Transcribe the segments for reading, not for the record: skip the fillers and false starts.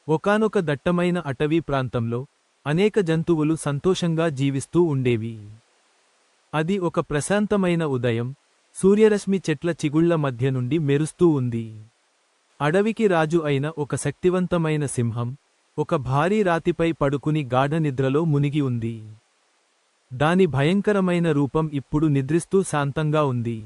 ఒకానొక దట్టమైన అటవీ ప్రాంతంలో అనేక జంతువులు సంతోషంగా జీవిస్తూ ఉండేవి. అది ఒక ప్రశాంతమైన ఉదయం. సూర్యరశ్మి చెట్ల చిగుళ్ల మధ్య నుండి మెరుస్తూ ఉంది. అడవికి రాజు అయిన ఒక శక్తివంతమైన సింహం ఒక భారీ రాతిపై పడుకుని గాఢ నిద్రలో మునిగి ఉంది. దాని భయంకరమైన రూపం ఇప్పుడు నిద్రిస్తూ శాంతంగా ఉంది.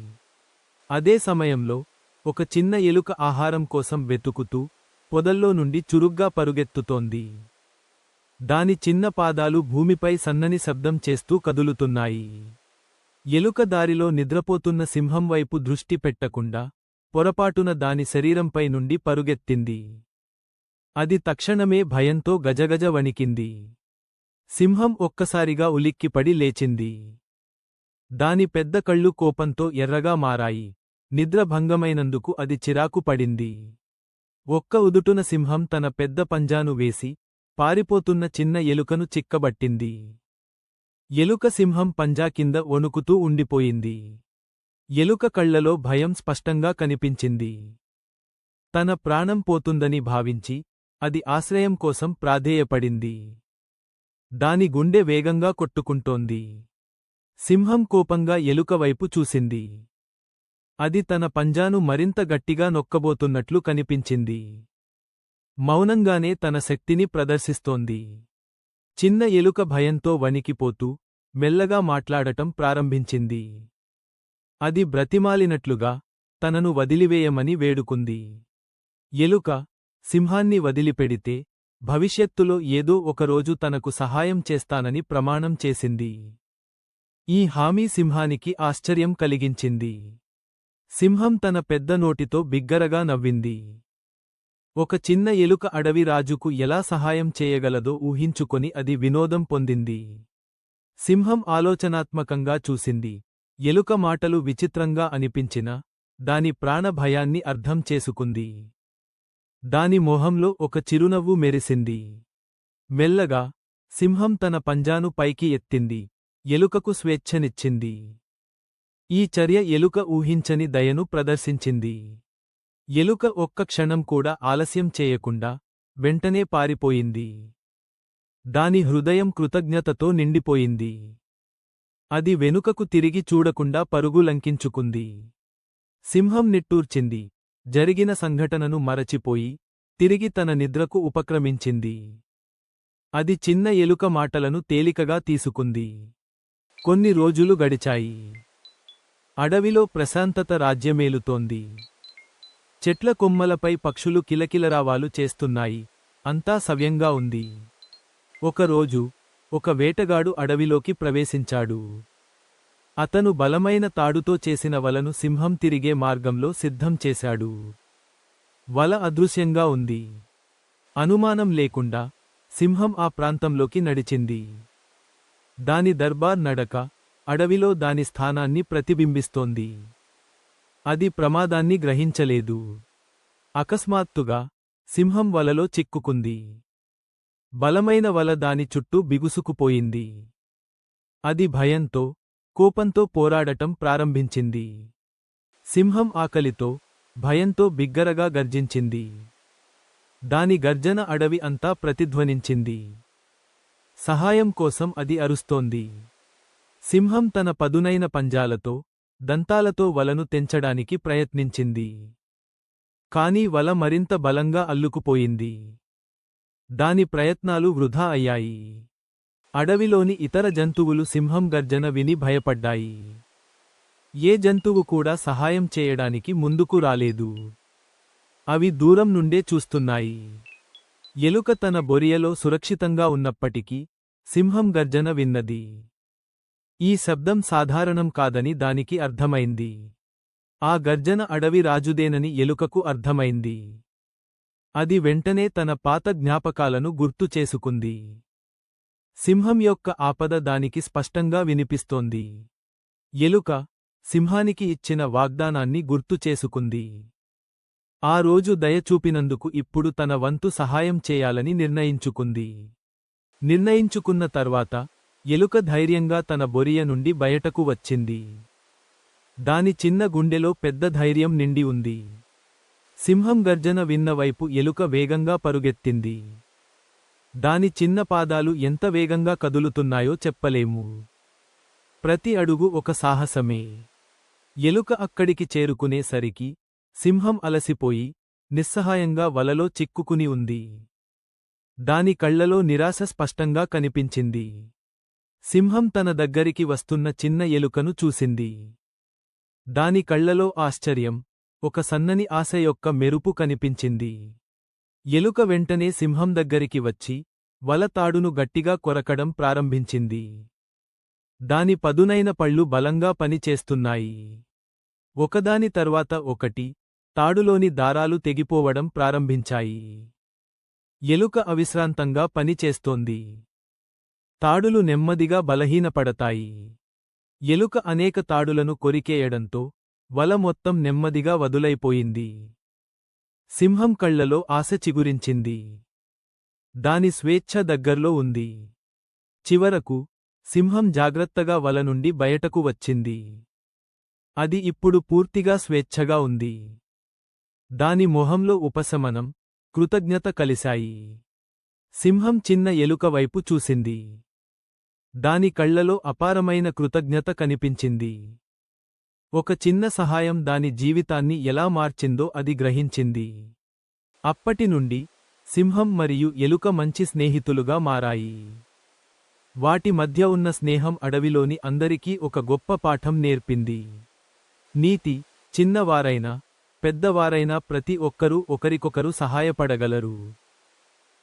అదే సమయంలో ఒక చిన్న ఎలుక ఆహారం కోసం వెతుకుతూ పొదల్లో నుండి చురుగ్గా పరుగెత్తుతోంది. దాని చిన్న పాదాలు భూమిపై సన్నని శబ్దం చేస్తూ కదులుతున్నాయి. ఎలుక దారిలో నిద్రపోతున్న సింహం వైపు దృష్టి పెట్టకుండా పొరపాటున దాని శరీరంపై నుండి పరుగెత్తింది. అది తక్షణమే భయంతో గజగజ వణికింది. సింహం ఒక్కసారిగా ఉలిక్కిపడి లేచింది. దాని పెద్ద కళ్ళు కోపంతో ఎర్రగా మారాయి. నిద్ర భంగమైనందుకు అది చిరాకు పడింది. ఒక్క ఉదుటున సింహం తన పెద్ద పంజాను వేసి పారిపోతున్న చిన్న ఎలుకను చిక్కబట్టింది. ఎలుక సింహం పంజా కింద వణుకుతూ ఉండిపోయింది. ఎలుక కళ్లలో భయం స్పష్టంగా కనిపించింది. తన ప్రాణం పోతుందని భావించి అది ఆశ్రయం కోసం ప్రాధేయపడింది. దాని గుండె వేగంగా కొట్టుకుంటోంది. సింహం కోపంగా ఎలుక వైపు చూసింది. అది తన పంజాను మరింత గట్టిగా నొక్కబోతున్నట్లు కనిపించింది. మౌనంగానే తన శక్తిని ప్రదర్శిస్తోంది. చిన్న ఎలుక భయంతో వణికిపోతూ మెల్లగా మాట్లాడటం ప్రారంభించింది. అది బ్రతిమాలినట్లుగా తనను వదిలివేయమని వేడుకుంది. ఎలుక సింహాన్ని వదిలిపెడితే భవిష్యత్తులో ఏదో ఒకరోజు తనకు సహాయం చేస్తానని ప్రమాణం చేసింది. ఈ హామీ సింహానికి ఆశ్చర్యం కలిగించింది. సింహం తన పెద్ద నోటితో బిగ్గరగా నవ్వింది. ఒక చిన్న ఎలుక అడవి రాజుకు ఎలా సహాయం చేయగలదో ఊహించుకొని అది వినోదం పొందింది. సింహం ఆలోచనాత్మకంగా చూసింది. ఎలుక మాటలు విచిత్రంగా అనిపించినా దాని ప్రాణ భయాన్ని అర్థం చేసుకుంది. దాని మొహంలో ఒక చిరునవ్వు మెరిసింది. మెల్లగా సింహం తన పంజాను పైకి ఎత్తింది. ఎలుకకు స్వేచ్ఛనిచ్చింది. ఈ చర్య ఎలుక ఊహించని దయను ప్రదర్శించింది. ఎలుక ఒక్క క్షణం కూడా ఆలస్యం చేయకుండా వెంటనే పారిపోయింది. దాని హృదయం కృతజ్ఞతతో నిండిపోయింది. అది వెనుకకు తిరిగి చూడకుండా పరుగు లంకించుకుంది. సింహం నిట్టూర్చింది. జరిగిన సంఘటనను మరచిపోయి తిరిగి తన నిద్రకు ఉపక్రమించింది. అది చిన్న ఎలుక మాటలను తేలికగా తీసుకుంది. కొన్ని రోజులు గడిచాయి. అడవిలో ప్రశాంతత రాజ్యమేలుతోంది. చెట్ల కొమ్మలపై పక్షులు కిలకిలరావాలు చేస్తున్నాయి. అంతా సవ్యంగా ఉంది. ఒకరోజు ఒక వేటగాడు అడవిలోకి ప్రవేశించాడు. అతను బలమైన తాడుతో చేసిన వలను సింహం తిరిగే మార్గంలో సిద్ధం చేశాడు. వల అదృశ్యంగా ఉంది. అనుమానం లేకుండా సింహం ఆ ప్రాంతంలోకి నడిచింది. దాని దర్బార్ నడక అడవిలో దాని స్థానాన్ని ప్రతిబింబిస్తోంది. అది ప్రమాదాన్ని గ్రహించలేదు. అకస్మాత్తుగా సింహం వలలో చిక్కుకుంది. బలమైన వల దాని చుట్టూ బిగుసుకుపోయింది. అది భయంతో, కోపంతో పోరాడటం ప్రారంభించింది. సింహం ఆకలితో, భయంతో బిగ్గరగా గర్జించింది. దాని గర్జన అడవి అంతా ప్రతిధ్వనించింది. సహాయం కోసం అది అరుస్తోంది. సింహం తన పదునైన పంజాలతో, దంతాలతో వలను తెంచడానికి ప్రయత్నించింది. కాని వల మరింత బలంగా అల్లుకుపోయింది. దాని ప్రయత్నాలు వృధా అయ్యాయి. అడవిలోని ఇతర జంతువులు సింహం గర్జన విని భయపడ్డాయి. ఏ జంతువు కూడా సహాయం చేయడానికి ముందుకు రాలేదు. అవి దూరం నుండే చూస్తున్నాయి. ఎలుక తన బొరియలో సురక్షితంగా ఉన్నప్పటికీ సింహం గర్జన విన్నది. ఈ శబ్దం సాధారణం కాదని దానికి అర్థమైంది. ఆ గర్జన అడవి రాజుదేనని ఎలుకకు అర్థమైంది. అది వెంటనే తన పాత జ్ఞాపకాలను గుర్తు చేసుకుంది. సింహం యొక్క ఆపద దానికి స్పష్టంగా వినిపిస్తోంది. ఎలుక సింహానికి ఇచ్చిన వాగ్దానాన్ని గుర్తు చేసుకుంది. ఆ రోజు దయ చూపినందుకు ఇప్పుడు తన వంతు సహాయం చేయాలని నిర్ణయించుకున్న తర్వాత ఎలుక ధైర్యంగా తన బొరియ నుండి బయటకు వచ్చింది. దాని చిన్న గుండెలో పెద్ద ధైర్యం నిండి ఉంది. సింహం గర్జన విన్న వైపు ఎలుక వేగంగా పరుగెత్తింది. దాని చిన్న పాదాలు ఎంత వేగంగా కదులుతున్నాయో చెప్పలేము. ప్రతి అడుగు ఒక సాహసమే. ఎలుక అక్కడికి చేరుకునేసరికి సింహం అలసిపోయి నిస్సహాయంగా వలలో చిక్కుకుని ఉంది. దాని కళ్లలో నిరాశ స్పష్టంగా కనిపించింది. సింహం తన దగ్గరికి వస్తున్న చిన్న ఎలుకను చూసింది. దాని కళ్లలో ఆశ్చర్యం, ఒక సన్నని ఆశ యొక్క మెరుపు కనిపించింది. ఎలుక వెంటనే సింహం దగ్గరికి వచ్చి వల తాడును గట్టిగా కొరకడం ప్రారంభించింది. దాని పదునైన పళ్ళు బలంగా పనిచేస్తున్నాయి. ఒకదాని తర్వాత ఒకటి తాడులోని దారాలు తెగిపోవడం ప్రారంభించాయి. ఎలుక అవిశ్రాంతంగా పనిచేస్తోంది. తాడులు నెమ్మదిగా బలహీనపడతాయి. ఎలుక అనేక తాడులను కొరికేయడంతో వల మొత్తం నెమ్మదిగా వదులైపోయింది. సింహం కళ్లలో ఆశ చిగురించింది. దాని స్వేచ్ఛ దగ్గర్లో ఉంది. చివరకు సింహం జాగ్రత్తగా వల నుండి బయటకు వచ్చింది. అది ఇప్పుడు పూర్తిగా స్వేచ్ఛగా ఉంది. దాని మొహంలో ఉపశమనం, కృతజ్ఞత కలిశాయి. సింహం చిన్న ఎలుక వైపు చూసింది. దాని కళ్లలో అపారమైన కృతజ్ఞత కనిపించింది. ఒక చిన్న సహాయం దాని జీవితాన్ని ఎలా మార్చిందో అది గ్రహించింది. అప్పటినుండి సింహం మరియు ఎలుక మంచి స్నేహితులుగా మారాయి. వాటి మధ్య ఉన్న స్నేహం అడవిలోని అందరికీ ఒక గొప్ప పాఠం నేర్పింది. నీతి: చిన్నవారైనా పెద్దవారైనా ప్రతి ఒక్కరూ ఒకరికొకరు సహాయపడగలరు.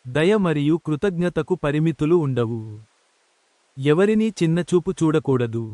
దయ మరియు కృతజ్ఞతకు పరిమితులు ఉండవు. ఎవరినీ చిన్నచూపు చూడకూడదు.